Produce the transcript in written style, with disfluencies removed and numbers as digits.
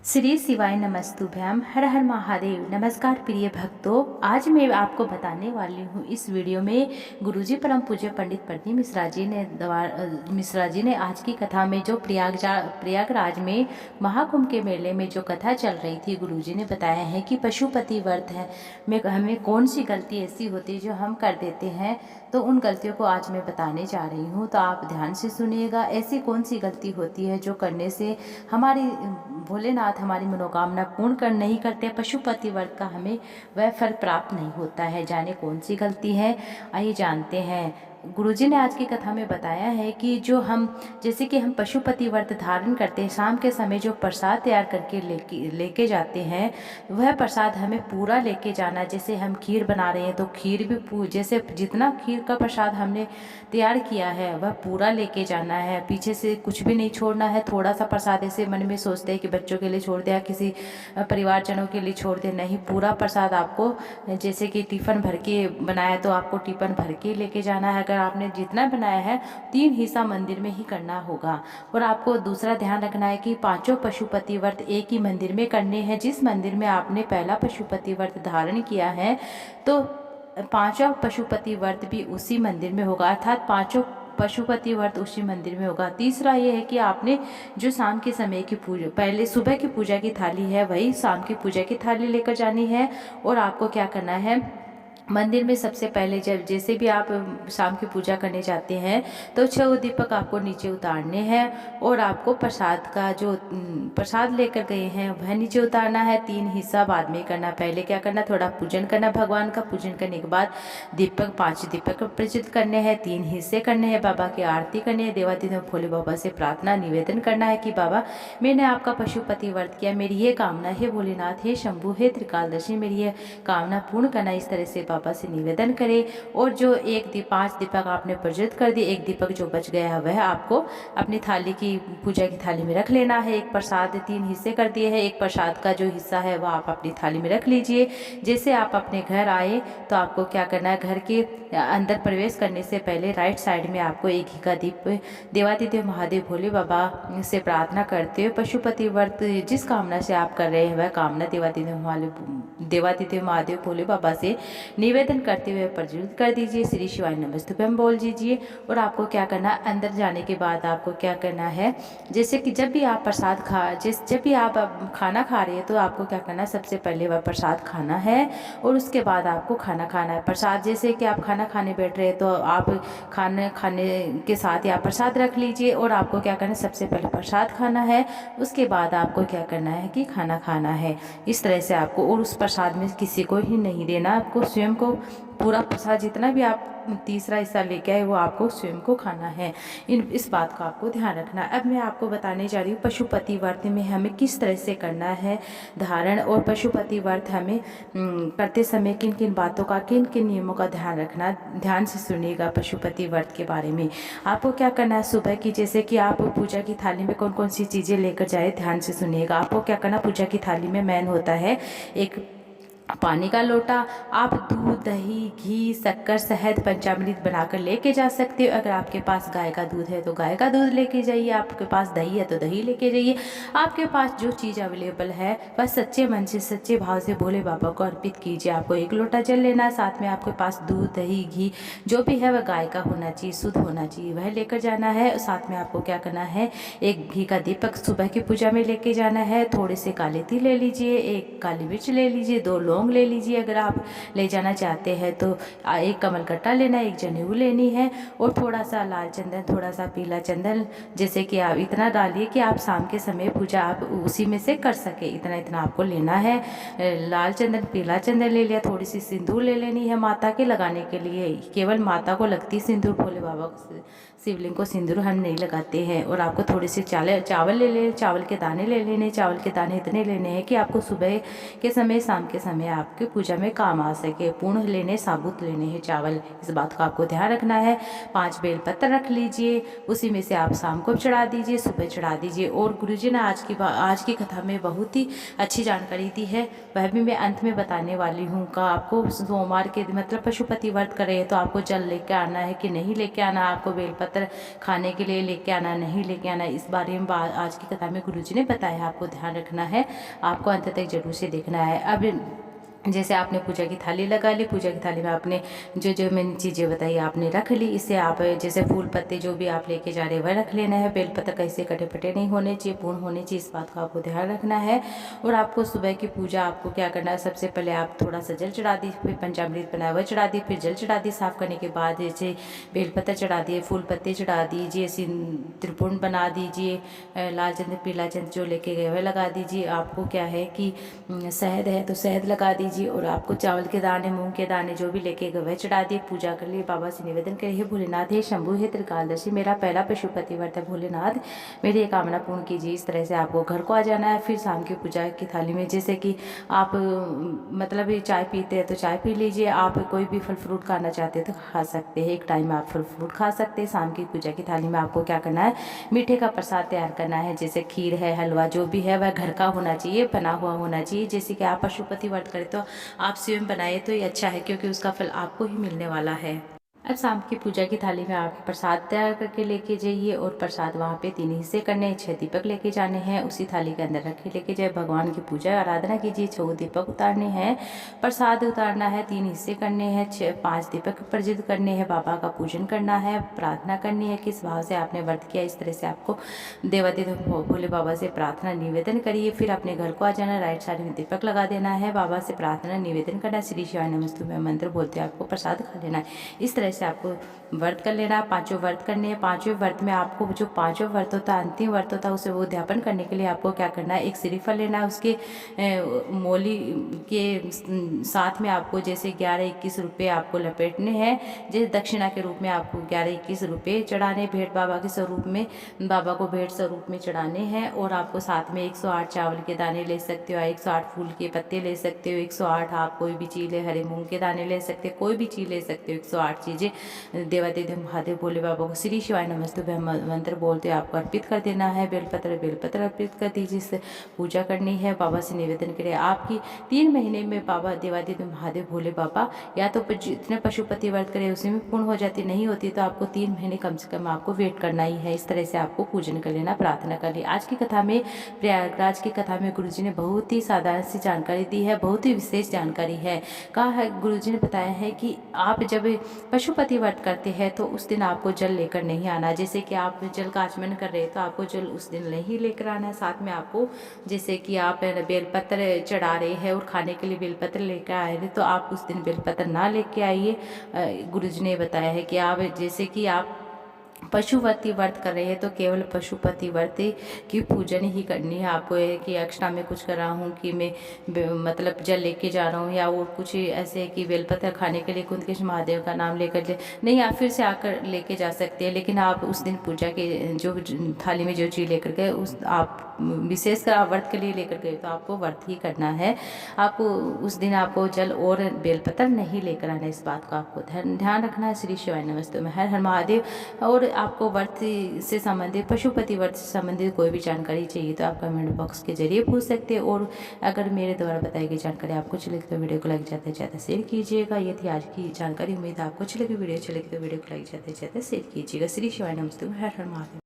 श्री शिवाय नमस्तुभ्यम। हर हर महादेव। नमस्कार प्रिय भक्तों, आज मैं आपको बताने वाली हूँ इस वीडियो में गुरुजी परम पूज्य पंडित प्रदीप मिश्रा जी ने आज की कथा में जो प्रयागराज में महाकुंभ के मेले में जो कथा चल रही थी, गुरुजी ने बताया है कि पशुपति व्रत है में हमें कौन सी गलती ऐसी होती है जो हम कर देते हैं। तो उन गलतियों को आज मैं बताने जा रही हूँ, तो आप ध्यान से सुनिएगा। ऐसी कौन सी गलती होती है जो करने से हमारी भोलेनाथ हमारी मनोकामना पूर्ण कर नहीं करते, पशुपति व्रत का हमें वह फल प्राप्त नहीं होता है। जाने कौन सी गलती है, आइए जानते हैं। गुरुजी ने आज की कथा में बताया है कि जो हम जैसे कि हम पशुपति व्रत धारण करते हैं, शाम के समय जो प्रसाद तैयार करके लेके जाते हैं, वह प्रसाद हमें पूरा लेके जाना। जैसे हम खीर बना रहे हैं तो खीर भी जैसे जितना खीर का प्रसाद हमने तैयार किया है वह पूरा लेके जाना है, पीछे से कुछ भी नहीं छोड़ना है। थोड़ा सा प्रसाद ऐसे मन में सोचते हैं कि बच्चों के लिए छोड़ दिया, किसी परिवारजनों के लिए छोड़ दे, नहीं, पूरा प्रसाद आपको जैसे कि टिफ़िन भर के बनाया तो आपको टिफ़िन भर के लेके जाना है। अगर आपने जितना बनाया है 3 हिस्सा मंदिर में ही करना होगा। और आपको दूसरा ध्यान रखना है कि पांचों पशुपति व्रत एक ही मंदिर में करने हैं। जिस मंदिर में आपने पहला पशुपति व्रत धारण किया है तो पांचों पशुपति व्रत भी उसी मंदिर में होगा, अर्थात पांचों पशुपति व्रत उसी मंदिर में होगा। तीसरा ये है कि आपने जो शाम के समय की पूजा, पहले सुबह की पूजा की थाली है वही शाम की पूजा की थाली लेकर जानी है। और आपको क्या करना है, मंदिर में सबसे पहले जब जैसे भी आप शाम की पूजा करने जाते हैं तो 6 दीपक आपको नीचे उतारने हैं। और आपको प्रसाद का जो प्रसाद लेकर गए हैं वह नीचे उतारना है। 3 हिस्सा बाद में करना। पहले क्या करना, थोड़ा पूजन करना, भगवान का पूजन करने के बाद दीपक 5 दीपक प्रज्वलित करने हैं, 3 हिस्से करने हैं, बाबा की आरती करनी है, देवादिदेव भोले बाबा से प्रार्थना निवेदन करना है कि बाबा मैंने आपका पशुपति व्रत किया, मेरी ये कामना है भोलेनाथ, हे शंभु, हे त्रिकालदर्शी, मेरी ये कामना पूर्ण करना। इस तरह से बाबा से निवेदन करें। और जो 5 दीपक आपने प्रज्वलित कर दिए, 1 दीपक जो बच गया है वह आपको अपनी थाली की पूजा की थाली में रख लेना है। एक प्रसाद 3 हिस्से कर दिए हैं, एक प्रसाद का जो हिस्सा है वह आप अपनी थाली में रख लीजिए। जैसे आप अपने घर आए तो आपको क्या करना है, घर के अंदर प्रवेश करने से पहले राइट साइड में आपको 1 घी का दीप देवादिदेव महादेव भोले बाबा से प्रार्थना करते हुए पशुपति व्रत जिस कामना से आप कर रहे हैं वह कामना देवादिदेव महादेव भोले बाबा से निवेदन करते हुए प्रज्वलित कर दीजिए। श्री शिवाय नमस्तुभ्यम बोल दीजिए। और आपको क्या करना, अंदर जाने के बाद आपको क्या करना है, जैसे कि जब भी आप जब भी आप खाना खा रहे हैं तो आपको क्या करना है, सबसे पहले वह प्रसाद खाना है और उसके बाद आपको खाना खाना है। प्रसाद जैसे कि आप खाना खाने बैठ रहे हैं तो आप खाने के साथ ही आप प्रसाद रख लीजिए। और आपको क्या करना है, सबसे पहले प्रसाद खाना है, उसके बाद आपको क्या करना है कि खाना खाना है। इस तरह से आपको, और उस प्रसाद में किसी को ही नहीं देना, आपको स्वयं को पूरा प्रसाद जितना भी आप तीसरा हिस्सा लेके आए वो आपको स्वयं को खाना है। इस बात का आपको ध्यान रखना। अब मैं आपको बताने जा रही हूँ पशुपति व्रत में हमें किस तरह से करना है धारण, और पशुपति व्रत हमें करते समय किन किन बातों का, किन किन नियमों का ध्यान रखना। ध्यान से सुनिएगा पशुपति व्रत के बारे में। आपको क्या करना है, सुबह की जैसे कि आप पूजा की थाली में कौन कौन सी चीज़ें लेकर जाए, ध्यान से सुनिएगा। आपको क्या करना, पूजा की थाली में मेन होता है एक पानी का लोटा। आप दूध, दही, घी, शक्कर, शहद, पंचामृत बनाकर लेके जा सकते हो। अगर आपके पास गाय का दूध है तो गाय का दूध लेके जाइए, आपके पास दही है तो दही लेके जाइए। आपके पास जो चीज़ अवेलेबल है बस सच्चे मन से, सच्चे भाव से भोले बाबा को अर्पित कीजिए। आपको 1 लोटा जल लेना है, साथ में आपके पास दूध, दही, घी जो भी है वह गाय का होना चाहिए, शुद्ध होना चाहिए, वह लेकर जाना है। साथ में आपको क्या करना है, 1 घी का दीपक सुबह की पूजा में लेके जाना है। थोड़े से काले तिल ले लीजिए, 1 काली मिर्च ले लीजिए, 2 लौंग ले लीजिए। अगर आप ले जाना चाहते हैं तो 1 कमलकट्टा लेना है, 1 जनेऊ लेनी है, और थोड़ा सा लाल चंदन, थोड़ा सा पीला चंदन, जैसे कि आप इतना डालिए कि आप शाम के समय पूजा आप उसी में से कर सके। इतना इतना आपको लेना है। लाल चंदन, पीला चंदन ले लिया, थोड़ी सी सिंदूर ले लेनी है माता के लगाने के लिए। केवल माता को लगती सिंदूर, भोले बाबा को, शिवलिंग को सिंदूर हम नहीं लगाते हैं। और आपको थोड़ी सी चावल ले लें, चावल के दाने ले लेने। चावल के दाने इतने लेने हैं कि आपको सुबह के समय, शाम के समय दाने आपके पूजा में काम आ सके। पूर्ण लेने, साबुत लेने हैं चावल, इस बात का आपको ध्यान रखना है। 5 बेलपत्र रख लीजिए, उसी में से आप शाम को चढ़ा दीजिए, सुबह चढ़ा दीजिए। और गुरुजी ने आज की कथा में बहुत ही अच्छी जानकारी दी है, वह भी मैं अंत में बताने वाली हूँ। का आपको सोमवार के मतलब पशुपति व्रत करे तो आपको जल लेके आना है कि नहीं लेके आना, आपको बेलपत्र खाने के लिए लेके आना नहीं लेके आना, इस बारे में आज की कथा में गुरुजी ने बताया। आपको ध्यान रखना है, आपको अंत तक जरूर से देखना है। अब जैसे आपने पूजा की थाली लगा ली, पूजा की थाली में आपने जो जो मैंने चीज़ें बताई आपने रख ली। इससे आप जैसे फूल पत्ते जो भी आप लेके जा रहे हैं वह रख लेना है। बेलपत्र कैसे कटे फटे नहीं होने चाहिए, पूर्ण होने चाहिए, इस बात का आपको ध्यान रखना है। और आपको सुबह की पूजा आपको क्या करना है, सबसे पहले आप थोड़ा सा जल चढ़ा दी, फिर पंचामृत बनाया हुआ चढ़ा दी, फिर जल चढ़ा दी। साफ करने के बाद जैसे बेलपत्र चढ़ा दिए, फूल पत्ते चढ़ा दीजिए, त्रिपुण बना दीजिए, लाल चंद पीला चंद जो लेके गए वह लगा दीजिए। आपको क्या है कि शहद है तो शहद लगा दीजिए। और आपको चावल के दाने, मूंग के दाने जो भी लेके गए वह चढ़ा दिए। पूजा कर लिए, बाबा से निवेदन करिए, हे भोलेनाथ, हे शंभु, हे त्रिकालदर्शी, मेरा पहला पशुपति व्रत है, भोलेनाथ मेरी ये कामना पूर्ण कीजिए। इस तरह से आपको घर को आ जाना है। फिर शाम की पूजा की थाली में जैसे कि आप मतलब ये चाय पीते हैं तो चाय पी लीजिए, आप कोई भी फल फ्रूट खाना चाहते हैं तो खा सकते हैं, एक टाइम में आप फल फ्रूट खा सकते हैं। शाम की पूजा की थाली में आपको क्या करना है, मीठे का प्रसाद तैयार करना है, जैसे खीर है, हलवा जो भी है वह घर का होना चाहिए, बना हुआ होना चाहिए। जैसे कि आप पशुपति व्रत करें तो आप स्वयं बनाए तो ये अच्छा है, क्योंकि उसका फल आपको ही मिलने वाला है। अब शाम की पूजा की थाली में आप प्रसाद तैयार करके लेके जाइए, और प्रसाद वहाँ पे 3 हिस्से करने हैं, 6 दीपक लेके जाने हैं, उसी थाली के अंदर रख के लेके जाए। भगवान की पूजा आराधना कीजिए, 6 दीपक उतारने हैं, प्रसाद उतारना है, 3 हिस्से करने हैं, 5 दीपक प्रज्वलित करने हैं, बाबा का पूजन करना है, प्रार्थना करनी है किस भाव से आपने व्रत किया, इस तरह से आपको देवादिदेव भोले बाबा से प्रार्थना निवेदन करिए। फिर अपने घर को आ जाना, राइट साइड में दीपक लगा देना है, बाबा से प्रार्थना निवेदन करना, श्री शिवाय नमस्तुभ्यम मंत्र बोलते आपको प्रसाद खा लेना है। इस तरह से आपको व्रत कर लेना। 5 व्रत करने हैं। 5वें व्रत में आपको जो 5वां व्रत होता है, अंतिम व्रत होता है, उसे वो उद्यापन करने के लिए आपको क्या करना है, एक श्रीफल लेना है, उसके मोली के साथ में आपको जैसे 11-21 रुपये आपको लपेटने हैं, जैसे दक्षिणा के रूप में आपको 11-21 रुपये चढ़ाने, भेंट बाबा के स्वरूप में, बाबा को भेंट स्वरूप में चढ़ाने हैं। और आपको साथ में 108 चावल के दाने ले सकते हो, 108 फूल के पत्ते ले सकते हो, 108 आप कोई भी चीज़ ले, हरे मूंग के दाने ले सकते हो, कोई भी चीज़ ले सकते हो, 108 चीज़ें देवादिदेव महादेव भोले बाबा को श्री शिवाय नमस्तुभ्यम मंत्र बोलते आपको अर्पित कर देना है। बेलपत्र अर्पित कर दीजिए, इससे पूजा करनी है। बाबा से निवेदन करिए आपकी 3 महीने में बाबा देवादिदेव महादेव भोले बाबा या तो जितने पशुपति व्रत करे उसी में पूर्ण हो जाती, नहीं होती तो आपको 3 महीने कम से कम आपको वेट करना ही है। इस तरह से आपको पूजन कर लेना, प्रार्थना कर ली। आज की कथा में, प्रयागराज की कथा में गुरुजी ने बहुत ही साधारण सी जानकारी दी है, बहुत ही विशेष जानकारी है। कहा है गुरुजी ने बताया है कि आप जब पशुपति व्रत करते हैं तो उस दिन आपको जल लेकर नहीं आना। जैसे कि आप जल का आचमन कर रहे हैं तो आपको जल उस दिन नहीं लेकर आना है। साथ में आपको जैसे कि आप बेलपत्र चढ़ा रहे हैं और खाने के लिए बेलपत्र लेकर आए हैं तो आप उस दिन बेलपत्र ना लेके आइए। गुरुजी ने बताया है कि आप जैसे कि आप पशुपति व्रत कर रहे हैं तो केवल पशुपति व्रत की पूजन ही करनी है। आपको कि एक्स्ट्रा में कुछ कर रहा हूँ कि मैं मतलब जल लेके जा रहा हूँ या वो कुछ ऐसे कि बेलपत्र खाने के लिए कुंदकेश महादेव का नाम लेकर नहीं, आप फिर से आकर लेके जा सकते हैं। लेकिन आप उस दिन पूजा के जो थाली में जो चीज़ लेकर गए उस आप विशेषकर आप व्रत के लिए लेकर गए तो आपको व्रत ही करना है। आपको उस दिन आपको जल और बेलपत्र नहीं लेकर आना, इस बात का आपको ध्यान रखना है। श्री शिवाय नमस्ते में हर हर महादेव। और आपको व्रत से संबंधित, पशुपति व्रत से संबंधित कोई भी जानकारी चाहिए तो आप कमेंट बॉक्स के जरिए पूछ सकते हैं। और अगर मेरे द्वारा बताई गई जानकारी आपको अच्छी लगी तो वीडियो को लाइक ज़्यादा शेयर कीजिएगा। ये थी आज की जानकारी, उम्मीद आपको अच्छी लगी। वीडियो अच्छी लगी तो वीडियो को लाइक ज़्यादा शेयर कीजिएगा। श्री शिवाय नमस्ते, हर हर महादेव।